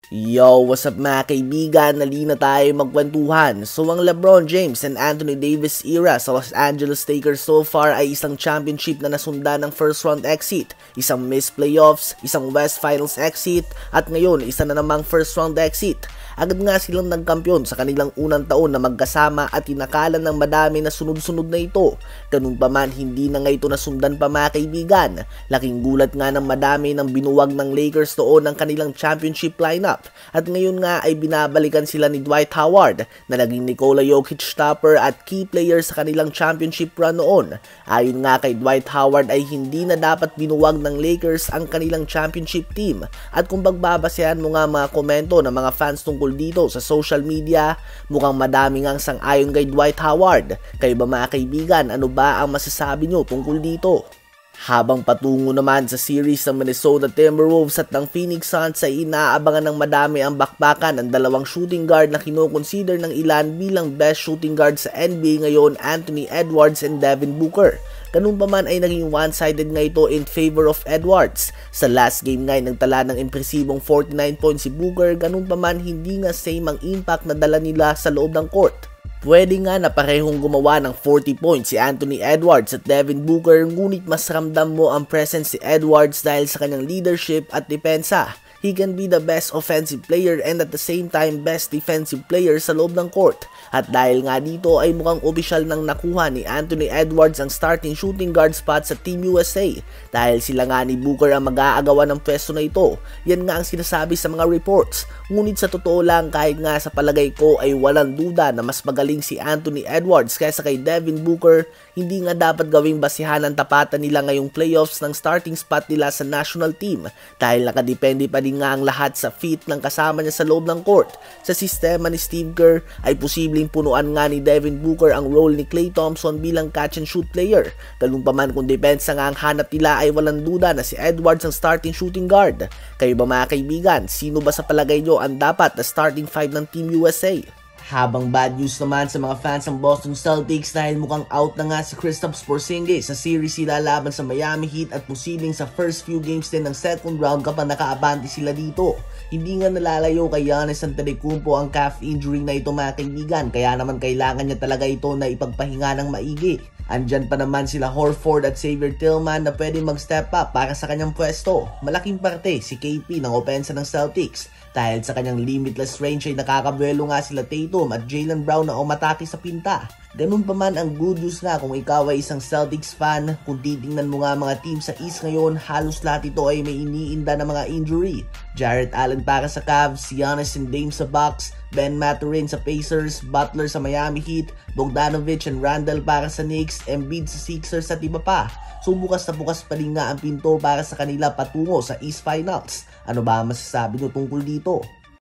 Yo, what's up mga kaibigan? Nalina tayo magkwentuhan. So ang LeBron James and Anthony Davis era sa Los Angeles Lakers so far ay isang championship na nasundan ng first round exit, isang missed playoffs, isang West Finals exit, at ngayon isa na namang first round exit. Agad nga silang nagkampiyon sa kanilang unang taon na magkasama at tinakalan ng madami na sunod-sunod na ito. Ganun pa man, hindi na nga ito nasundan pa mga kaibigan. Laking gulat nga ng madami nang binuwag ng Lakers noon ang kanilang championship lineup. At ngayon nga ay binabalikan sila ni Dwight Howard na naging Nikola Jokic stopper at key player sa kanilang championship run noon. Ayon nga kay Dwight Howard ay hindi na dapat binuwag ng Lakers ang kanilang championship team. At kung pagbabasehan mo nga mga komento ng mga fans tungkol dito sa social media, mukhang madami ngang sang-ayon kay Dwight Howard. Kayo ba mga kaibigan, ano ba ang masasabi nyo tungkol dito? Habang patungo naman sa series ng Minnesota Timberwolves at ng Phoenix Suns ay inaabangan ng madami ang bakbakan ng dalawang shooting guard na kinoconsider ng ilan bilang best shooting guard sa NBA ngayon, Anthony Edwards and Devin Booker. Ganun pa man ay naging one-sided nga ito in favor of Edwards. Sa last game nga ay nagtala ng impresibong 49 points si Booker, ganun pa man hindi nga same ang impact na dala nila sa loob ng court. Pwede nga na parehong gumawa ng 40 points si Anthony Edwards at Devin Booker, ngunit mas ramdam mo ang presence si Edwards dahil sa kanyang leadership at depensa. He can be the best offensive player and at the same time best defensive player sa loob ng court. At dahil nga dito ay mukhang opisyal nang nakuha ni Anthony Edwards ang starting shooting guard spot sa Team USA. Dahil sila nga ni Booker ang mag-aagawan ng pwesto na ito. Yan nga ang sinasabi sa mga reports. Ngunit sa totoo lang, kahit nga sa palagay ko ay walang duda na mas magaling si Anthony Edwards kaysa kay Devin Booker, hindi nga dapat gawing basihan ang tapatan nila ngayong playoffs ng starting spot nila sa national team. Dahil nakadepende pa din nga ang lahat sa fit ng kasama niya sa loob ng court. Sa sistema ni Steve Kerr ay posibleng punuan nga ni Devin Booker ang role ni Klay Thompson bilang catch and shoot player. Ganun pa man kung depensa nga ang hanap nila ay walang duda na si Edwards ang starting shooting guard. Kayo ba mga kaibigan, sino ba sa palagay nyo ang dapat na starting 5 ng Team USA? Habang bad news naman sa mga fans ng Boston Celtics dahil mukhang out na nga si Kristaps Porzingis sa series sila laban sa Miami Heat at posibleng sa first few games din ng second round kapag nakaabante sila dito. Hindi nga nalalayo kay Giannis Antetokounmpo ang calf injury na ito mga kaibigan, kaya naman kailangan niya talaga ito na ipagpahinga ng maigi. Andyan pa naman sila Horford at Xavier Tillman na pwede mag-step up para sa kanyang pwesto. Malaking parte si KP ng opensa ng Celtics dahil sa kanyang limitless range ay nakakabuelo nga sila Tatum at Jaylen Brown na umatake sa pinta. Ganun pa man ang good news nga kung ikaw ay isang Celtics fan, kung titingnan mo nga mga team sa East ngayon, halos lahat ito ay may iniinda na mga injury. Jarrett Allen para sa Cavs, Giannis and Dame sa Bucks, Ben Mathurin sa Pacers, Butler sa Miami Heat, Bogdanovic and Randle para sa Knicks, Embiid sa Sixers at iba pa. So bukas na bukas pa rin nga ang pinto para sa kanila patungo sa East Finals. Ano ba ang masasabi nyo tungkol dito?